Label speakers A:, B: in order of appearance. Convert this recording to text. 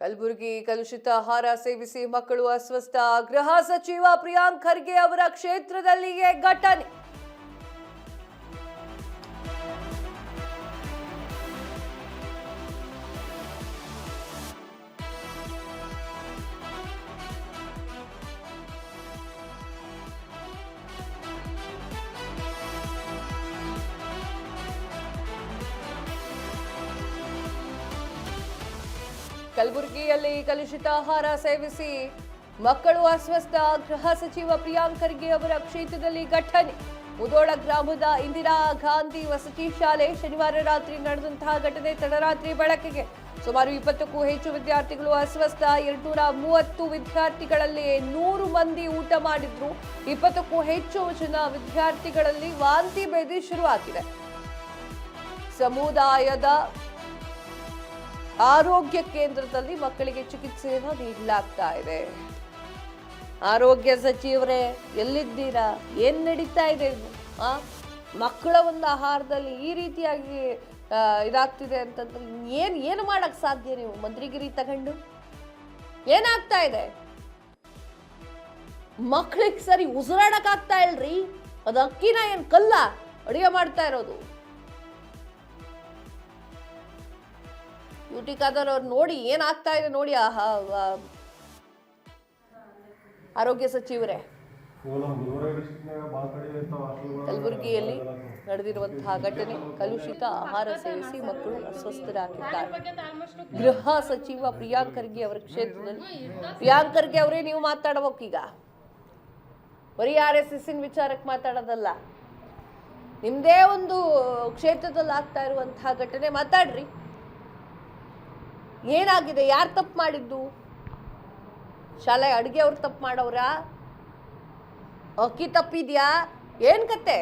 A: ಕಲಬುರಗಿ ಕಲುಷಿತ ಆಹಾರ ಸೇವಿಸಿ ಮಕ್ಕಳು ಅಸ್ವಸ್ಥ. ಗೃಹ ಸಚಿವ ಪ್ರಿಯಾಂಕ್ ಖರ್ಗೆ ಅವರ ಕ್ಷೇತ್ರದಲ್ಲಿಯೇ ಘಟನೆ. ಕಲಬುರಗಿಯಲ್ಲಿ ಕಲುಷಿತ ಆಹಾರ ಸೇವಿಸಿ ಮಕ್ಕಳು ಅಸ್ವಸ್ಥ. ಗೃಹ ಸಚಿವ ಪ್ರಿಯಾಂಕ್ ಖರ್ಗೆ ಅವರ ಕ್ಷೇತ್ರದಲ್ಲಿ ಘಟನೆ. ಮುಧೋಳ ಗ್ರಾಮದ ಇಂದಿರಾ ಗಾಂಧಿ ವಸತಿ ಶಾಲೆ ಶನಿವಾರ ರಾತ್ರಿ ನಡೆದಂತಹ ಘಟನೆ ತಡರಾತ್ರಿ ಬೆಳಕಿಗೆ. ಸುಮಾರು 20ಕ್ಕೂ ಹೆಚ್ಚು ವಿದ್ಯಾರ್ಥಿಗಳು ಅಸ್ವಸ್ಥ. 230 ವಿದ್ಯಾರ್ಥಿಗಳಲ್ಲಿ 100 ಮಂದಿ ಊಟ ಮಾಡಿದ್ರು. 20ಕ್ಕೂ ಹೆಚ್ಚು ಜನ ವಿದ್ಯಾರ್ಥಿಗಳಲ್ಲಿ ವಾಂತಿ ಭೇದಿ ಶುರುವಾಗಿದೆ. ಸಮುದಾಯದ ಆರೋಗ್ಯ ಕೇಂದ್ರದಲ್ಲಿ ಮಕ್ಕಳಿಗೆ ಚಿಕಿತ್ಸೆಯನ್ನು ನೀಡಲಾಗ್ತಾ ಇದೆ. ಆರೋಗ್ಯ ಸಚಿವರೇ ಎಲ್ಲಿದ್ದೀರಾ? ಏನ್ ನಡೀತಾ ಇದೆ? ಮಕ್ಕಳ ಒಂದು ಆಹಾರದಲ್ಲಿ ಈ ರೀತಿಯಾಗಿ ಇದಾಗ್ತಿದೆ ಅಂತಂದ್ರೆ ಏನು ಮಾಡಕ್ ಸಾಧ್ಯ? ನೀವು ಮಂತ್ರಿಗಿರಿ ತಗೊಂಡು ಏನಾಗ್ತಾ ಇದೆ? ಮಕ್ಕಳಿಗೆ ಸರಿ ಉಸಿರಾಡಕ್ ಆಗ್ತಾ ಇಲ್ರಿ. ಅದು ಅಕ್ಕಿನ ಏನ್ ಕಲ್ಲ ಅಡಿಗೆ ಮಾಡ್ತಾ ಇರೋದು? ಯುಟಿ ಖಾದರ್ ಅವ್ರು ನೋಡಿ ಏನಾಗ್ತಾ ಇದೆ ನೋಡಿ. ಆರೋಗ್ಯ ಸಚಿವರೇ, ಕಲಬುರಗಿಯಲ್ಲಿ ನಡೆದಿರುವಂತಹ ಘಟನೆ. ಕಲುಷಿತ ಆಹಾರ ಸೇವಿಸಿ ಮಕ್ಕಳು ಅಸ್ವಸ್ಥರಾಗಿದ್ದಾರೆ. ಗೃಹ ಸಚಿವ ಪ್ರಿಯಾಂಕ್ ಖರ್ಗೆ ಅವರ ಕ್ಷೇತ್ರದಲ್ಲಿ. ಪ್ರಿಯಾಂಕ್ ಖರ್ಗೆ ಅವರೇ, ನೀವು ಮಾತಾಡಬೇಕೀಗ. ಬರೀ RSS ವಿಚಾರಕ್ಕೆ ಮಾತಾಡೋದಲ್ಲ, ನಿಮ್ದೇ ಒಂದು ಕ್ಷೇತ್ರದಲ್ಲಿ ಆಗ್ತಾ ಇರುವಂತಹ ಘಟನೆ ಮಾತಾಡ್ರಿ. ಏನಾಗಿದೆ? ಯಾರು ತಪ್ಪು ಮಾಡಿದ್ದು? ಶಾಲೆ ಅಡುಗೆ ಅವ್ರು ತಪ್ಪು ಮಾಡೋರ? ಅಕ್ಕಿ ತಪ್ಪಿದ್ಯಾ? ಏನ್ ಕತೆ?